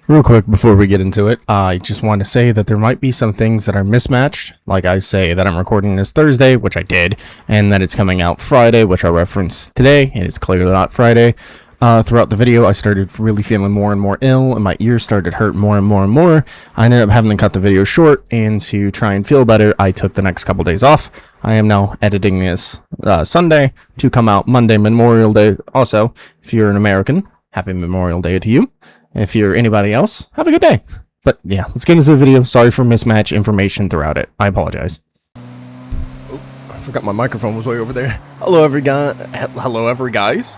Real quick before we get into it, I just want to say that there might be some things that are mismatched. Like I say that I'm recording this Thursday, which I did, and that it's coming out Friday, which I referenced today, and it's clearly not Friday. Throughout the video, I started really feeling more and more ill, and my ears started to hurt more and more and more. I ended up having to cut the video short, and to try and feel better, I took the next couple days off. I am now editing this Sunday to come out Monday, Memorial Day. Also, if you're an American, happy Memorial Day to you. If you're anybody else, have a good day. But yeah, let's get into the video. Sorry for mismatch information throughout it. I apologize. Oh, I forgot my microphone was way over there. Hello, every guys.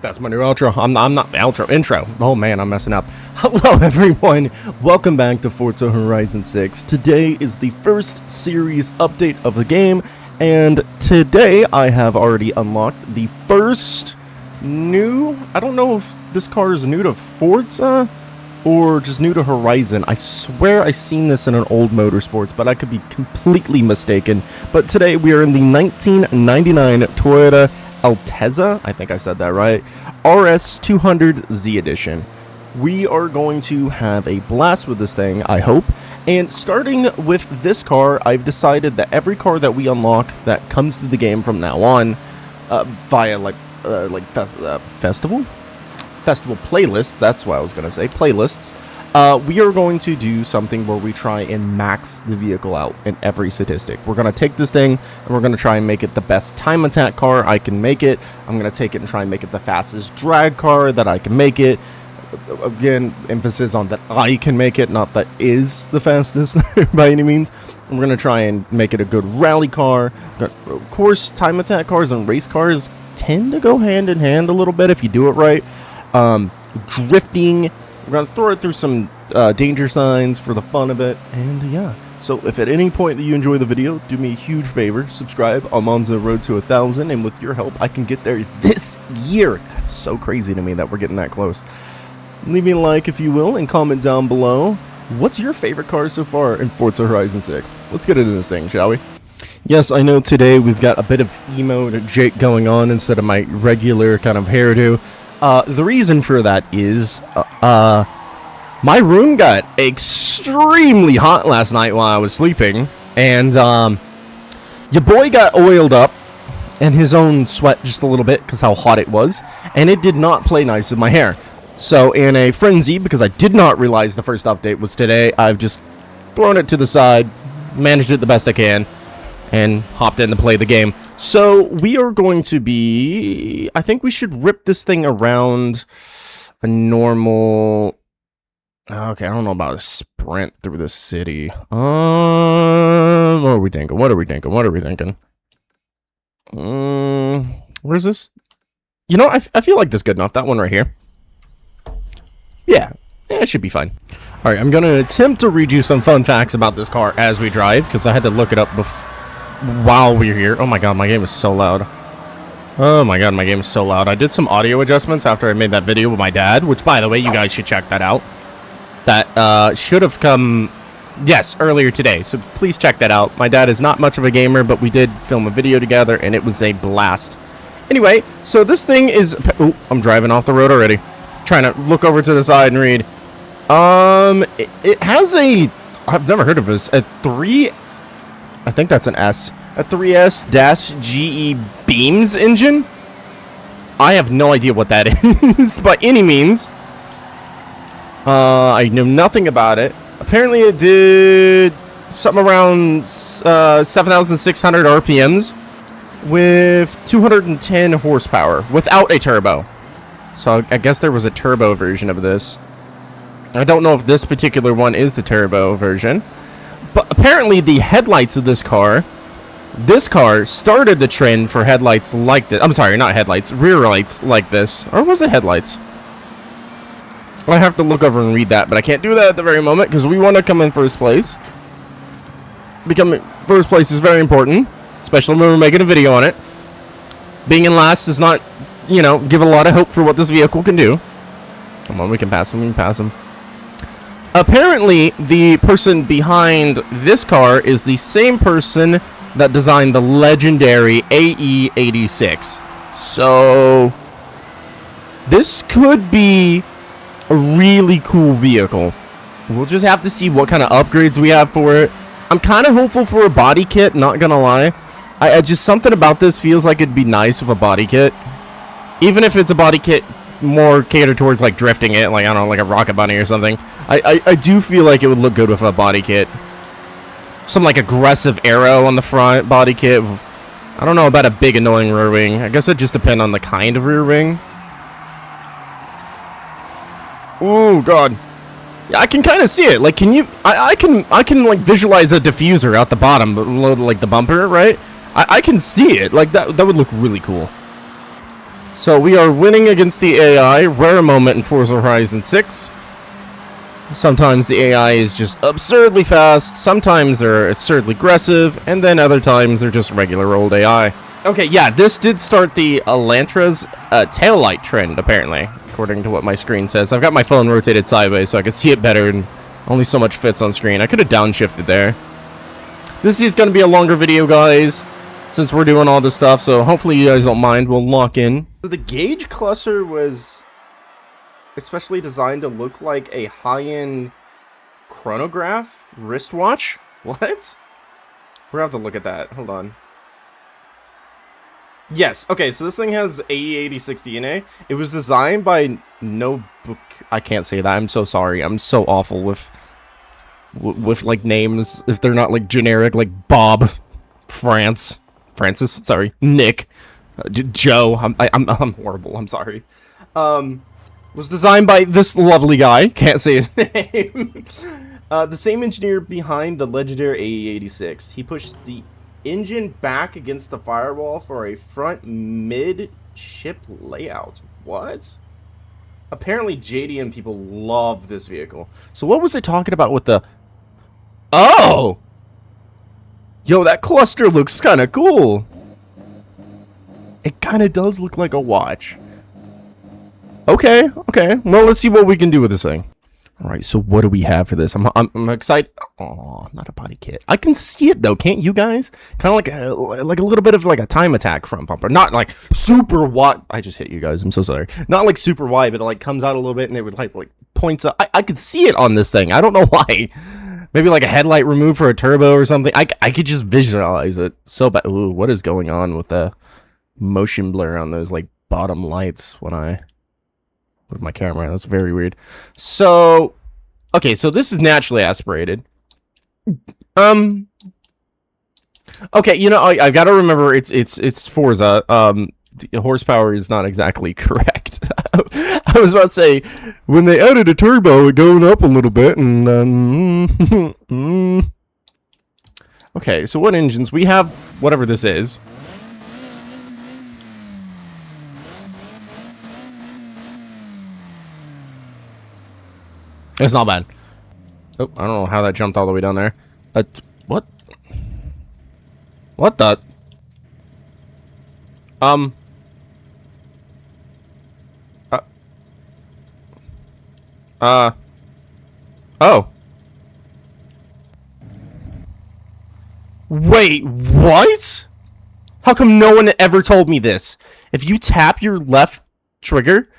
That's my new outro. I'm not outro, intro. Oh man, I'm messing up. Hello, everyone. Welcome back to Forza Horizon 6. Today is the first series update of the game, and today I have already unlocked the first new. I don't know if this car is new to Forza or just new to Horizon. I swear I've seen this in an old Motorsports, but I could be completely mistaken. But today we are in the 1999 Toyota Altezza, I think I said that right, RS200Z edition. We are going to have a blast with this thing, I hope. And starting with this car, I've decided that every car that we unlock that comes to the game from now on, via festival playlist, that's what I was going to say, playlists, we are going to do something where we try and max the vehicle out in every statistic. We're going to take this thing and we're going to try and make it the best time attack car I can make it. I'm going to take it and try and make it the fastest drag car that I can make it. Again, emphasis on that I can make it, not that is the fastest by any means. We're going to try and make it a good rally car. Of course, time attack cars and race cars tend to go hand in hand a little bit if you do it right. Drifting, we're going to throw it through some danger signs for the fun of it, and yeah. So if at any point that you enjoy the video, do me a huge favor, subscribe. I'm on the road to 1,000, and with your help, I can get there this year. That's so crazy to me that we're getting that close. Leave me a like if you will, and comment down below. What's your favorite car so far in Forza Horizon 6? Let's get into this thing, shall we? Yes, I know today we've got a bit of emo to Jake going on instead of my regular kind of hairdo. The reason for that is, my room got extremely hot last night while I was sleeping, and, your boy got oiled up in his own sweat just a little bit because how hot it was, and it did not play nice with my hair. So in a frenzy, because I did not realize the first update was today, I've just thrown it to the side, managed it the best I can, and hopped in to play the game. So we are going to be, I think we should rip this thing around a normal, okay, I don't know about a sprint through the city. What are we thinking? Where's this? You know, I feel like this is good enough. That one right here. Yeah, it should be fine. All right, I'm going to attempt to read you some fun facts about this car as we drive, because I had to look it up while we're here. Oh my god, my game is so loud. Oh my god, my game is so loud. I did some audio adjustments after I made that video with my dad, which, by the way, you guys should check that out. That should have come, yes, earlier today, so please check that out. My dad is not much of a gamer, but we did film a video together, and it was a blast. Anyway, so this thing is... Oh, I'm driving off the road already. Trying to look over to the side and read. It has a... I've never heard of this. A 3... I think that's an S. A 3S-GE Beams engine? I have no idea what that is by any means. I know nothing about it. Apparently it did something around 7,600 RPMs with 210 horsepower without a turbo. So I guess there was a turbo version of this. I don't know if this particular one is the turbo version. But apparently the headlights of this car started the trend for headlights like this. I'm sorry, not headlights, rear lights like this. Or was it headlights? I have to look over and read that, but I can't do that at the very moment because we want to come in first place. Becoming first place is very important, especially when we're making a video on it. Being in last does not, you know, give a lot of hope for what this vehicle can do. Come on, we can pass him. Apparently, the person behind this car is the same person that designed the legendary AE86. So, this could be a really cool vehicle. We'll just have to see what kind of upgrades we have for it. I'm kind of hopeful for a body kit, not gonna lie. I just, something about this feels like it'd be nice with a body kit. Even if it's a body kit more catered towards, like, drifting it, like, I don't know, like a Rocket Bunny or something. I do feel like it would look good with a body kit. Some, like, aggressive arrow on the front body kit. I don't know about a big annoying rear wing. I guess it just depends on the kind of rear wing. Oh, God. Yeah, I can kind of see it. Like, can you... I can, like, visualize a diffuser out the bottom, like, the bumper, right? I can see it. Like, that would look really cool. So, we are winning against the AI. Rare moment in Forza Horizon 6. Sometimes the AI is just absurdly fast. Sometimes they're absurdly aggressive. And then other times they're just regular old AI. Okay, yeah, this did start the Elantra's taillight trend, apparently. According to what my screen says. I've got my phone rotated sideways so I can see it better, and only so much fits on screen. I could have downshifted there. This is going to be a longer video, guys, since we're doing all this stuff, so hopefully you guys don't mind. We'll lock in. So the gauge cluster was especially designed to look like a high-end chronograph wristwatch. What? We're going to have to look at that. Hold on. Yes, okay, so this thing has AE86 DNA. It was designed by I can't say that. I'm so sorry. I'm so awful with like names if they're not like generic, like Bob, Francis, sorry, Nick, Joe. I'm horrible. I'm sorry. Was designed by this lovely guy. Can't say his name. The same engineer behind the legendary AE86. He pushed the engine back against the firewall for a front mid-ship layout. What? Apparently JDM people love this vehicle. So what was it talking about with the... Oh! Yo, that cluster looks kind of cool. It kind of does look like a watch. Okay, okay. Well, let's see what we can do with this thing. Alright, so what do we have for this? I'm excited. Oh, not a body kit. I can see it though, can't you guys? Kind of like a little bit of like a time attack front bumper. Not like super wide. I just hit you guys. I'm so sorry. Not like super wide, but it like comes out a little bit and it would like points up. I could see it on this thing. I don't know why. Maybe like a headlight removed for a turbo or something. I could just visualize it so bad. Ooh, what is going on with the motion blur on those like bottom lights when I... with my camera? That's very weird. So, okay, so this is naturally aspirated. Okay, you know, I've got to remember it's Forza. The horsepower is not exactly correct. I was about to say, when they added a turbo, it going up a little bit, and okay, so what engines? We have whatever this is. It's not bad. Oh, I don't know how that jumped all the way down there. What? What the? Oh. Wait, what? How come no one ever told me this? If you tap your left trigger,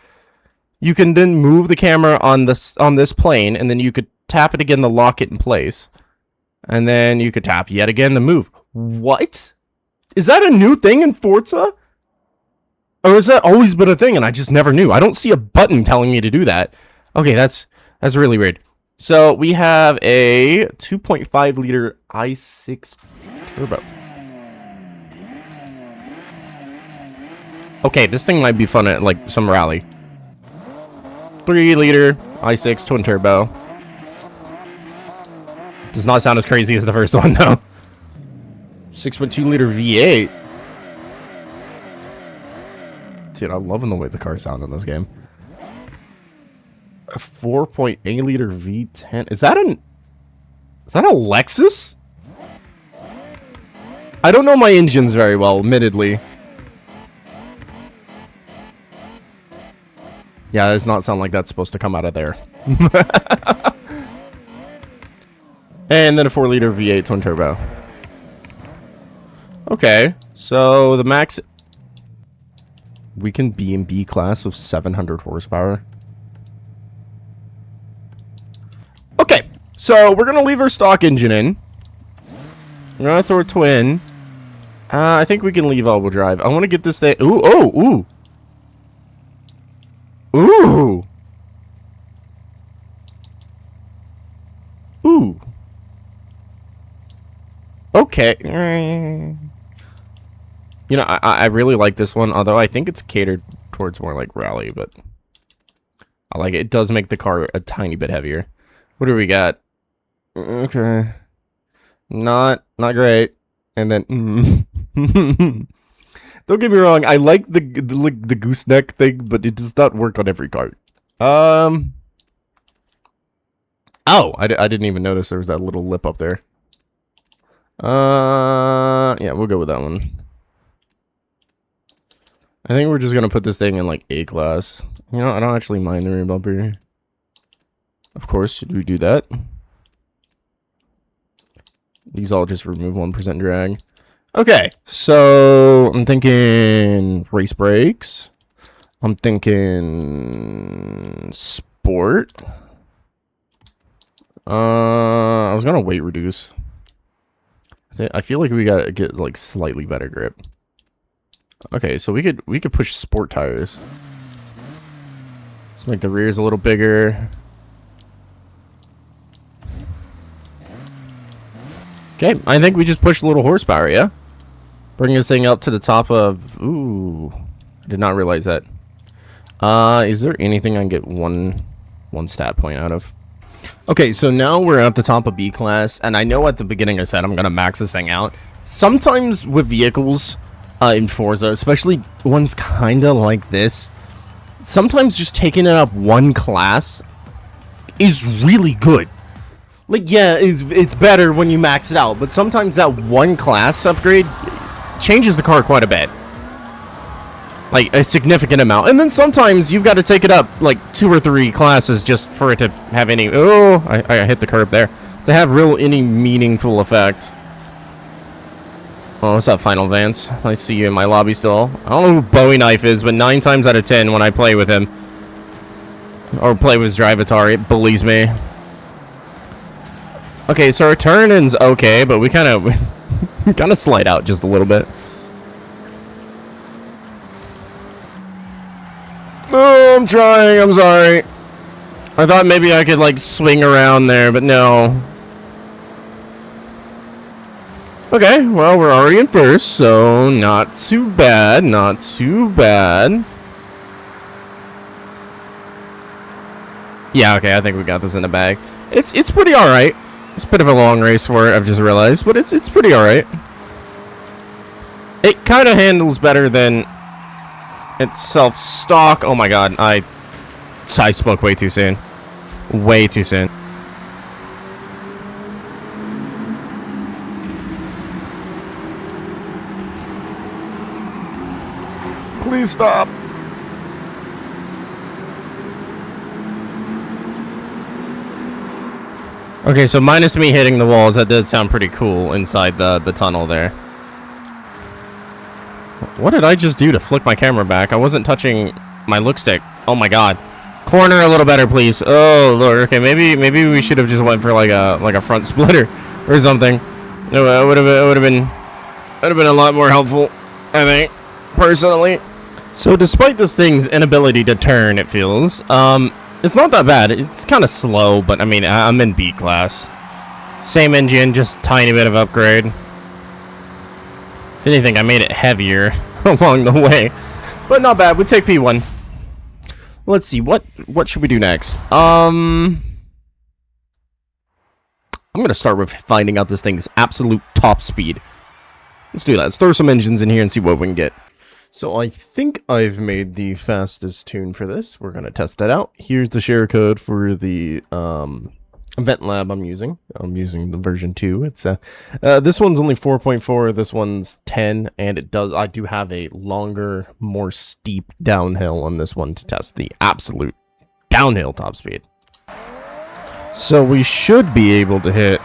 you can then move the camera on this plane, and then you could tap it again to lock it in place. And then you could tap yet again to move. What? Is that a new thing in Forza? Or has that always been a thing and I just never knew? I don't see a button telling me to do that. Okay, that's really weird. So we have a 2.5 liter i6 turbo. Okay, this thing might be fun at like some rally. 3 liter i6 twin turbo. Does not sound as crazy as the first one though. 6.2 liter V8. Dude, I'm loving the way the cars sound in this game. A 4.8 liter V10. Is that a Lexus? I don't know my engines very well, admittedly. Yeah, it does not sound like that's supposed to come out of there. And then a 4 liter V8 twin turbo. Okay, so the max... We can be in B class with 700 horsepower. So we're gonna leave our stock engine in. We're gonna throw a twin. I think we can leave all-wheel drive. I want to get this thing. Ooh, oh, ooh, ooh, ooh. Okay. You know, I really like this one, although I think it's catered towards more like rally, but I like it. It does make the car a tiny bit heavier. What do we got? Okay. Not great. And then don't get me wrong, I like the gooseneck thing, but it does not work on every cart. Oh, I didn't even notice there was that little lip up there. Yeah, we'll go with that one. I think we're just gonna put this thing in like A class. You know, I don't actually mind the rear bumper. Of course, we do that. These all just remove 1% drag. Okay, so I'm thinking race brakes. I'm thinking sport. I was gonna weight reduce. I feel like we gotta get like slightly better grip. Okay, so we could push sport tires. Let's make the rears a little bigger. Okay, I think we just push a little horsepower, yeah? Bring this thing up to the top of... Ooh, I did not realize that. Is there anything I can get one stat point out of? Okay, so now we're at the top of B class, and I know at the beginning I said I'm gonna max this thing out. Sometimes with vehicles in Forza, especially ones kinda like this, sometimes just taking it up one class is really good. Like, yeah, it's better when you max it out, but sometimes that one class upgrade changes the car quite a bit. Like, a significant amount. And then sometimes you've got to take it up, like, 2 or 3 classes just for it to have any... Oh, I hit the curb there. To have any meaningful effect. Oh, what's up, Final Vance? I see you in my lobby still. I don't know who Bowie Knife is, but 9 times out of 10 when I play with him, or play with Drivatar, it bullies me. Okay, so our turn-in's okay, but we kind of slide out just a little bit. Oh, I'm trying, I'm sorry. I thought maybe I could, like, swing around there, but no. Okay, well, we're already in first, so not too bad, not too bad. Yeah, okay, I think we got this in the bag. It's pretty alright. It's a bit of a long race for it, I've just realized, but it's pretty alright. It kind of handles better than its self-stock. Oh my god, I spoke way too soon. Way too soon. Please stop. Okay, so minus me hitting the walls, that did sound pretty cool inside the tunnel there. What did I just do to flick my camera back? I wasn't touching my look stick. Oh my god. Corner a little better, please. Oh lord. Okay, maybe we should have just went for like a front splitter or something. No, it would have been a lot more helpful, I think, personally. So despite this thing's inability to turn, it feels, it's not that bad. It's kind of slow, but I mean, I'm in B class. Same engine, just tiny bit of upgrade. If anything, I made it heavier along the way, but not bad. We take P1. Let's see, what should we do next? I'm gonna start with finding out this thing's absolute top speed. Let's do that. Let's throw some engines in here and see what we can get. So I think I've made the fastest tune for this. We're going to test that out. Here's the share code for the event lab I'm using. I'm using the version 2. It's this one's only 4.4, this one's 10, and I do have a longer, more steep downhill on this one to test the absolute downhill top speed. So we should be able to hit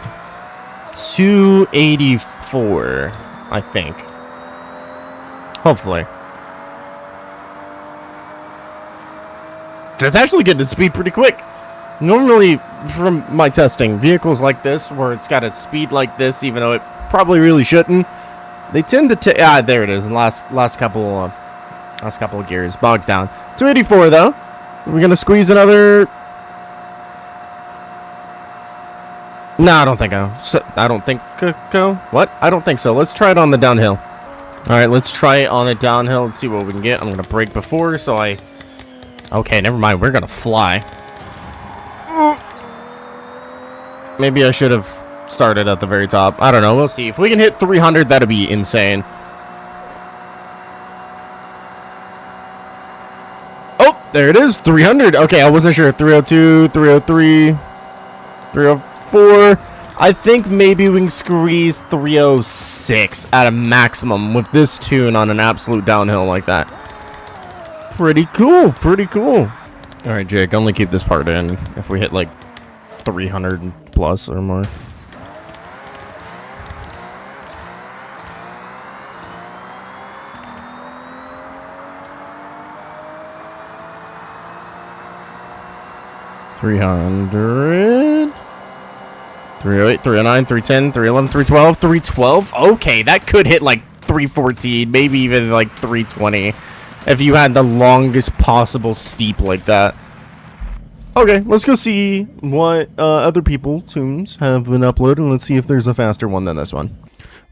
284, I think. Hopefully. It's actually getting to speed pretty quick. Normally, from my testing, vehicles like this, where it's got a speed like this, even though it probably really shouldn't, they tend to there it is. Last couple of gears, bogs down. 284 though. We're gonna squeeze another. No, I don't think so. I don't think so. What? I don't think so. Let's try it on the downhill. All right, let's try it on the downhill. Let's see what we can get. I'm gonna brake before, so I. Okay, never mind. We're gonna fly. Maybe I should have started at the very top. I don't know. We'll see. If we can hit 300, that'd be insane. Oh, there it is. 300. Okay, I wasn't sure. 302, 303, 304. I think maybe we can squeeze 306 at a maximum with this tune on an absolute downhill like that. Pretty cool. Pretty cool. All right, Jake, only keep this part in if we hit like 300 plus or more. $300, 308, 309, 310, 311, 312, 312. Okay, that could hit like 314, maybe even like 320 if you had the longest possible steep like that. Okay, let's go see what other people's tunes have been uploaded. Let's see if there's a faster one than this one.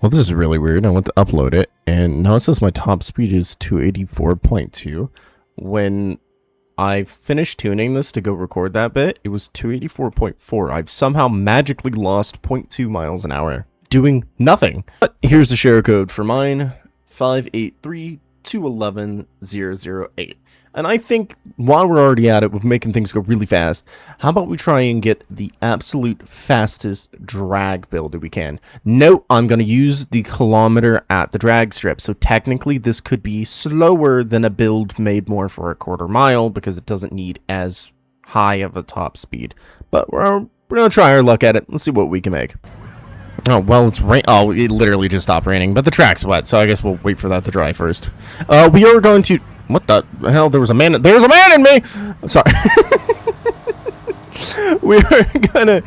Well, this is really weird. I went to upload it, and now it says my top speed is 284.2. When I finished tuning this to go record that bit, it was 284.4. I've somehow magically lost 0.2 miles an hour doing nothing. But here's the share code for mine, 583211008. And I think while we're already at it with making things go really fast, how about we try and get the absolute fastest drag build that we can. Note, I'm going to use the kilometer at the drag strip. So technically this could be slower than a build made more for a quarter mile because it doesn't need as high of a top speed. But we're going to try our luck at it. Let's see what we can make. Oh, well, it's rain. Oh, it literally just stopped raining, but the track's wet, so I guess we'll wait for that to dry first. We are going to... What the hell? There's a man in me! I'm sorry. We are gonna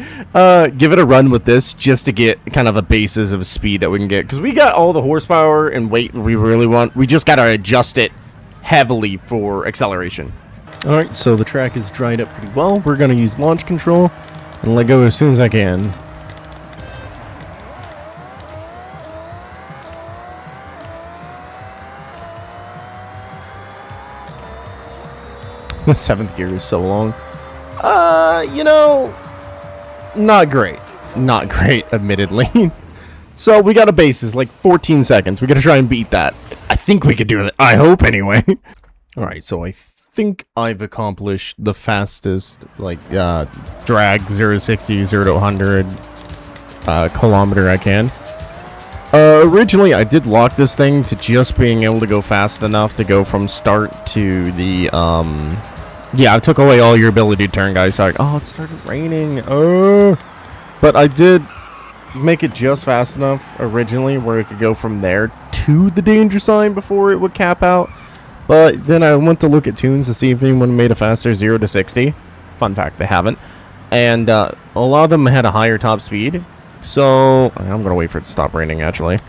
give it a run with this just to get kind of a basis of speed that we can get. Because we got all the horsepower and weight we really want. We just got to adjust it heavily for acceleration. Alright, so the track is dried up pretty well. We're going to use launch control and let go as soon as I can. The 7th gear is so long. You know, not great. Not great, admittedly. So we got a basis, like 14 seconds. We got to try and beat that. I think we could do it. I hope, anyway. All right, so I think I've accomplished the fastest, like, drag 0 to 60, 0 to 100 kilometer I can. Originally, I did lock this thing to just being able to go fast enough to go from start to the, yeah, I took away all your ability to turn, guys. Sorry. Oh, it started raining. But I did make it just fast enough originally where it could go from there to the danger sign before it would cap out. But then I went to look at tunes to see if anyone made a faster 0 to 60. Fun fact, they haven't. And a lot of them had a higher top speed. So I'm going to wait for it to stop raining, actually.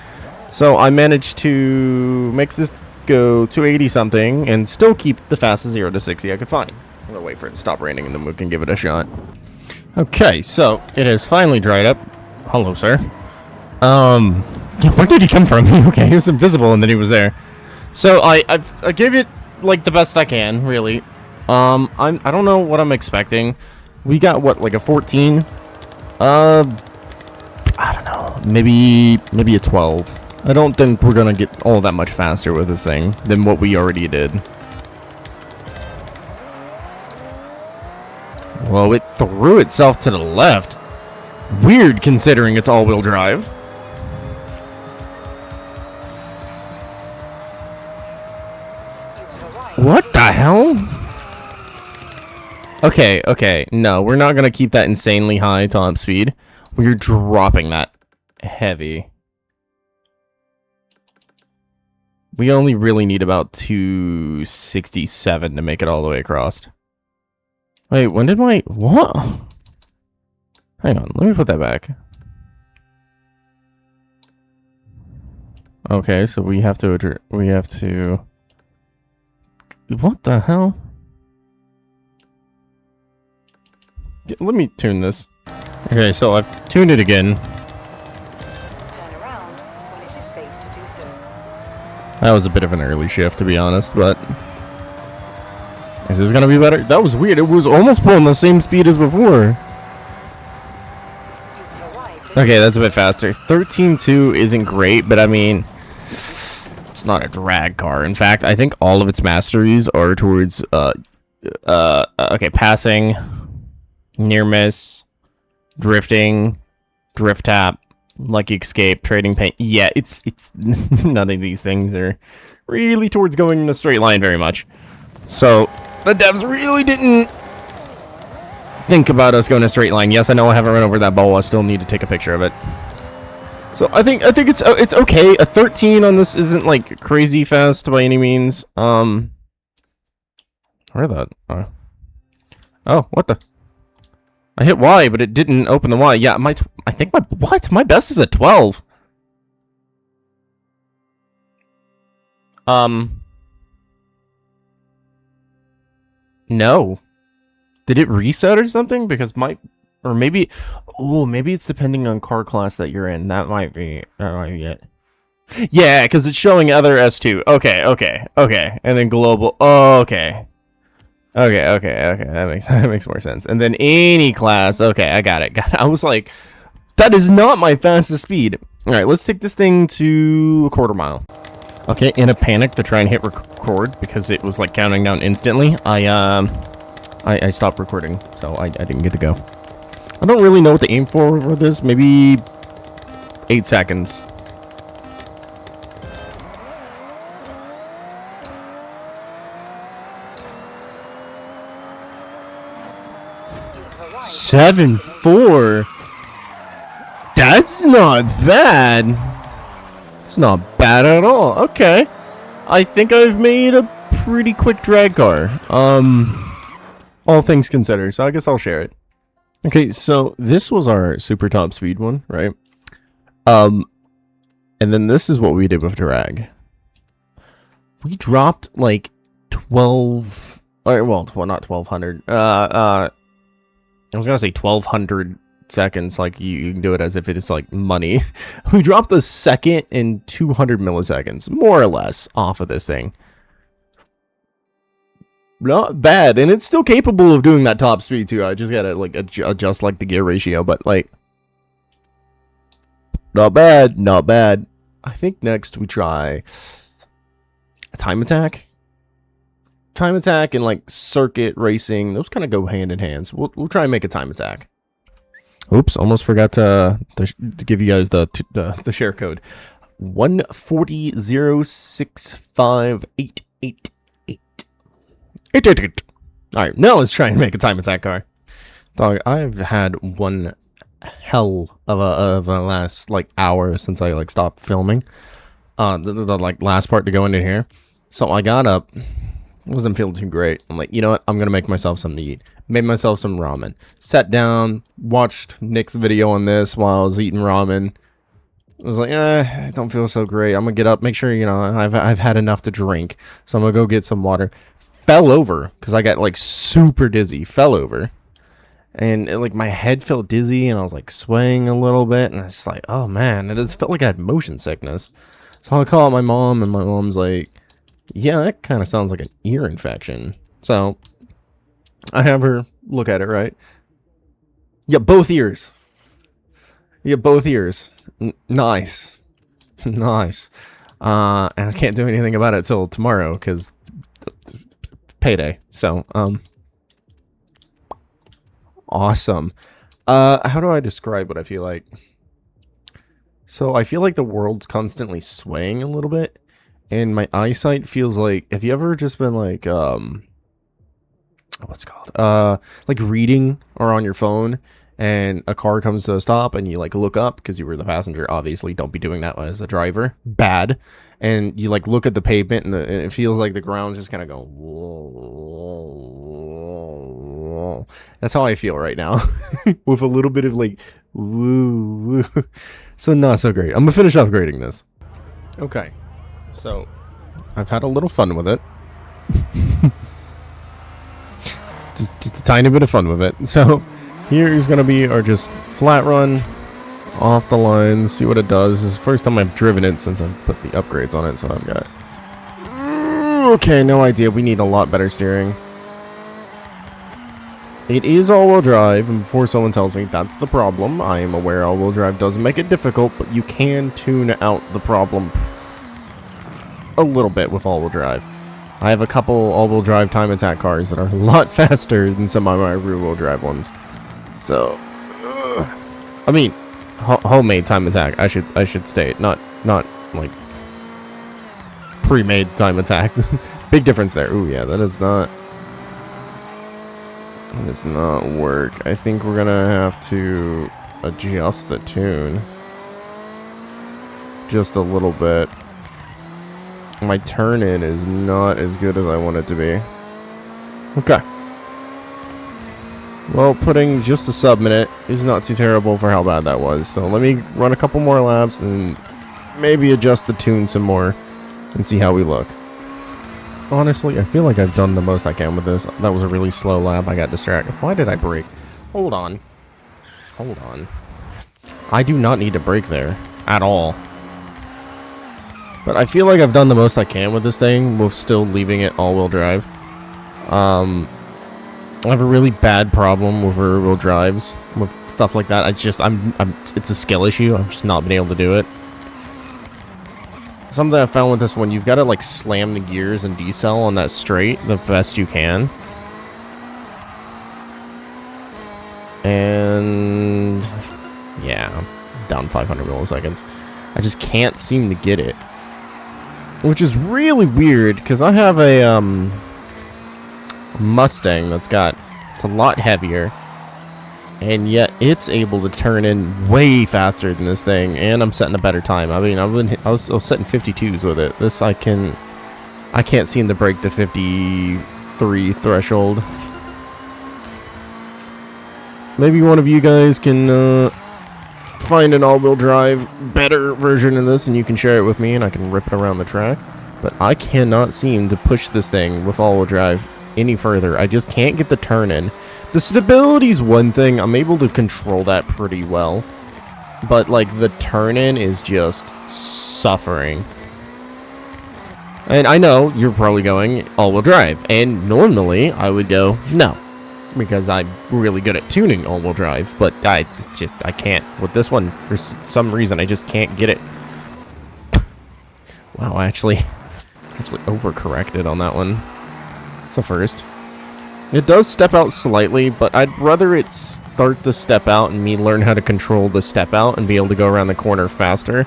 So I managed to make this go 280 something and still keep the fastest 0 to 60 I could find. I'm going to wait for it to stop raining and then we can give it a shot. Okay, so it has finally dried up. Hello, sir. Where did he come from? Okay, he was invisible and then he was there. So I gave it like the best I can, really. I don't know what I'm expecting. We got what, like a 14? I don't know. Maybe a 12. I don't think we're gonna get all that much faster with this thing than what we already did. Well, it threw itself to the left. Weird considering it's all-wheel drive. What the hell? Okay. No, we're not gonna keep that insanely high top speed. We're dropping that heavy. We only really need about 267 to make it all the way across. Wait, when did my... What? Hang on, let me put that back. Okay, so we have to... What the hell? Let me tune this. Okay, so I've tuned it again. Turn around when it is safe to do so. That was a bit of an early shift, to be honest, but... Is this gonna be better? That was weird. It was almost pulling the same speed as before. Okay, that's a bit faster. 13.2 isn't great, but I mean... It's not a drag car. In fact, I think all of its masteries are towards, okay, passing, near miss, drifting, drift tap, lucky escape, trading paint. Yeah, it's none of these things are really towards going in a straight line very much. So the devs really didn't think about us going a straight line. Yes, I know I haven't run over that ball. I still need to take a picture of it. So I think it's okay. A 13 on this isn't like crazy fast by any means. Where that? Oh, what the? I hit Y, but it didn't open the Y. Yeah, I think my best is a 12. No. Did it reset or something? Because or maybe, oh, maybe it's depending on car class that you're in. That might be it. Yeah, because it's showing other S2. Okay. And then global. Oh, okay. Okay. That makes more sense. And then any class. Okay, I got it. I was like, that is not my fastest speed. All right, let's take this thing to a quarter mile. Okay, in a panic to try and hit record because it was like counting down instantly. I stopped recording, so I didn't get to go. I don't really know what to aim for this. Maybe 8 seconds. Seven 4. That's not bad. It's not bad at all. Okay, I think I've made a pretty quick drag car. All things considered. So I guess I'll share it. Okay, so this was our super top speed one, right? And then this is what we did with drag. We dropped like 12, or well, not 1200. I was gonna say 1200 seconds. Like you can do it as if it is like money. We dropped a second in 200 milliseconds, more or less, off of this thing. Not bad, and it's still capable of doing that top speed too. I just gotta like adjust like the gear ratio, but like not bad. I think next we try a time attack and like circuit racing. Those kind of go hand in hand. So we'll try and make a time attack. Oops, almost forgot to give you guys the share code. 140,065,888. Alright, now let's try and make a time attack car. Dog, I've had one hell of a last like hour since I like stopped filming. The like last part to go into here. So I got up, wasn't feeling too great. I'm like, you know what? I'm gonna make myself something to eat. Made myself some ramen. Sat down, watched Nick's video on this while I was eating ramen. I was like, I don't feel so great. I'm gonna get up, make sure, you know, I've had enough to drink. So I'm gonna go get some water. Fell over because I got like super dizzy. Fell over, and like my head felt dizzy, and I was like swaying a little bit, and I was like, oh man, it just felt like I had motion sickness. So I call my mom, and my mom's like, yeah, that kind of sounds like an ear infection. So I have her look at it, right? Yeah, both ears. Nice. And I can't do anything about it till tomorrow because payday. So awesome. How do I describe what I feel like? So I feel like the world's constantly swaying a little bit, and my eyesight feels like, have you ever just been like what's it called, like reading or on your phone, and a car comes to a stop and you like look up because you were the passenger? Obviously don't be doing that as a driver. Bad. And you like look at the pavement, and it feels like the ground's just kind of going, whoa. That's how I feel right now. With a little bit of like, woo, woo. So not so great. I'm gonna finish upgrading this. Okay. So, I've had a little fun with it. just a tiny bit of fun with it. So, here is gonna be our just flat run, off the line, see what it does. This is the first time I've driven it since I've put the upgrades on it, so I've got... Okay, no idea. We need a lot better steering. It is all-wheel drive, and before someone tells me that's the problem, I am aware all-wheel drive does make it difficult, but you can tune out the problem a little bit with all-wheel drive. I have a couple all-wheel drive time attack cars that are a lot faster than some of my rear-wheel drive ones. So, I mean, homemade time attack. I should state, not like pre-made time attack. Big difference there. Ooh, yeah, that does not work. I think we're gonna have to adjust the tune just a little bit. My turn-in is not as good as I want it to be. Okay. Well, putting just a sub-minute is not too terrible for how bad that was. So let me run a couple more laps and maybe adjust the tune some more and see how we look. Honestly, I feel like I've done the most I can with this. That was a really slow lap. I got distracted. Why did I brake? Hold on. Hold on. I do not need to brake there at all. But I feel like I've done the most I can with this thing with still leaving it all-wheel drive. I have a really bad problem with rear-wheel drives with stuff like that. It's just it's a skill issue. I've just not been able to do it. Something I found with this one, you've got to like slam the gears and decel on that straight the best you can. And yeah, down 500 milliseconds. I just can't seem to get it, which is really weird because I have a Mustang it's a lot heavier, and yet it's able to turn in way faster than this thing, and I'm setting a better time. I mean, I was setting 52s with it. This I can't seem to break the 53 threshold. Maybe one of you guys can find an all-wheel drive better version of this, and you can share it with me, and I can rip it around the track. But I cannot seem to push this thing with all-wheel drive any further. I just can't get the turn in. The stability's one thing. I'm able to control that pretty well. But, like, the turn-in is just suffering. And I know you're probably going all-wheel drive. And normally, I would go, no. Because I'm really good at tuning all-wheel drive. But I can't. With this one, for some reason, I just can't get it. Wow, I actually overcorrected on that one. It's a first. It does step out slightly, but I'd rather it start the step out and me learn how to control the step out and be able to go around the corner faster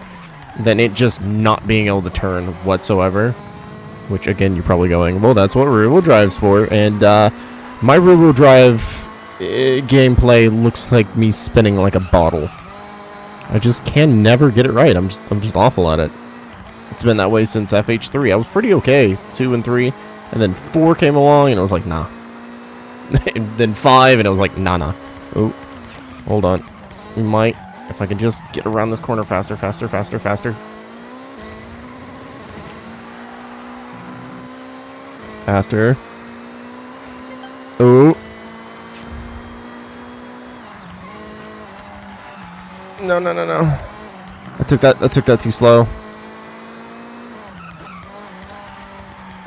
than it just not being able to turn whatsoever. Which, again, you're probably going, well, that's what rear-wheel drive's for. And my rear-wheel drive gameplay looks like me spinning like a bottle. I just can never get it right. I'm just awful at it. It's been that way since FH3. I was pretty okay, 2 and 3. And then 4 came along, and I was like, nah. And then 5, and I was like, nah. Oh, hold on. We might, if I can just get around this corner faster. Faster. Oh. No. I took that too slow.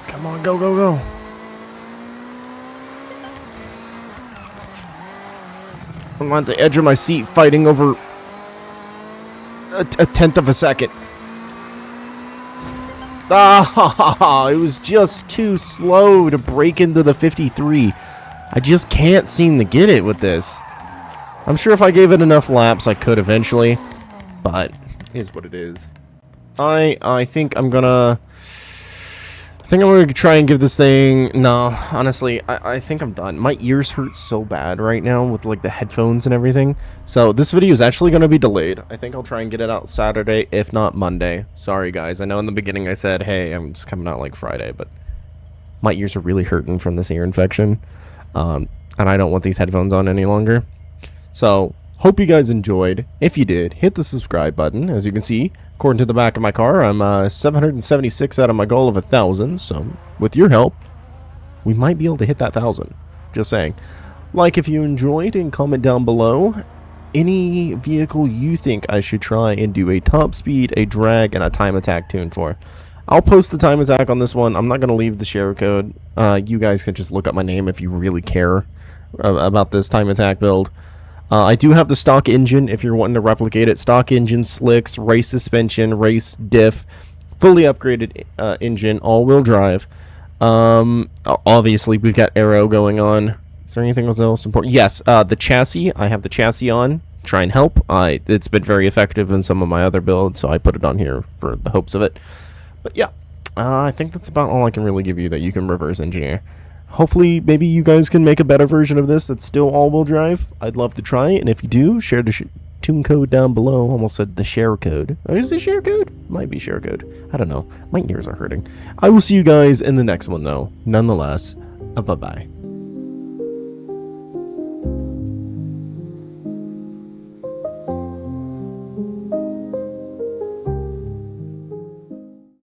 Come on, go. I'm on the edge of my seat fighting over a tenth of a second. Ah, it was just too slow to break into the 53. I just can't seem to get it with this. I'm sure if I gave it enough laps, I could eventually, but it is what it is. I think I'm gonna try and give this thing... No, honestly, I think I'm done. My ears hurt so bad right now with, like, the headphones and everything. So, this video is actually going to be delayed. I think I'll try and get it out Saturday, if not Monday. Sorry, guys. I know in the beginning I said, hey, I'm just coming out, like, Friday, but my ears are really hurting from this ear infection. and I don't want these headphones on any longer. So, hope you guys enjoyed. If you did, hit the subscribe button. As you can see, according to the back of my car, I'm 776 out of my goal of 1,000. So, with your help, we might be able to hit that 1,000. Just saying. Like if you enjoyed, and comment down below any vehicle you think I should try and do a top speed, a drag, and a time attack tune for. I'll post the time attack on this one. I'm not going to leave the share code. You guys can just look up my name if you really care about this time attack build. I do have the stock engine if you're wanting to replicate it. Stock engine, slicks, race suspension, race diff, fully upgraded engine, all-wheel drive. Obviously, we've got aero going on. Is there anything else important? Yes, the chassis. I have the chassis on. Try and help. It's been very effective in some of my other builds, so I put it on here for the hopes of it. But yeah, I think that's about all I can really give you that you can reverse engineer. Hopefully, maybe you guys can make a better version of this that's still all-wheel drive. I'd love to try it, and if you do, share the tune code down below. Almost said the share code. Oh, is it share code? Might be share code. I don't know. My ears are hurting. I will see you guys in the next one, though. Nonetheless, bye-bye.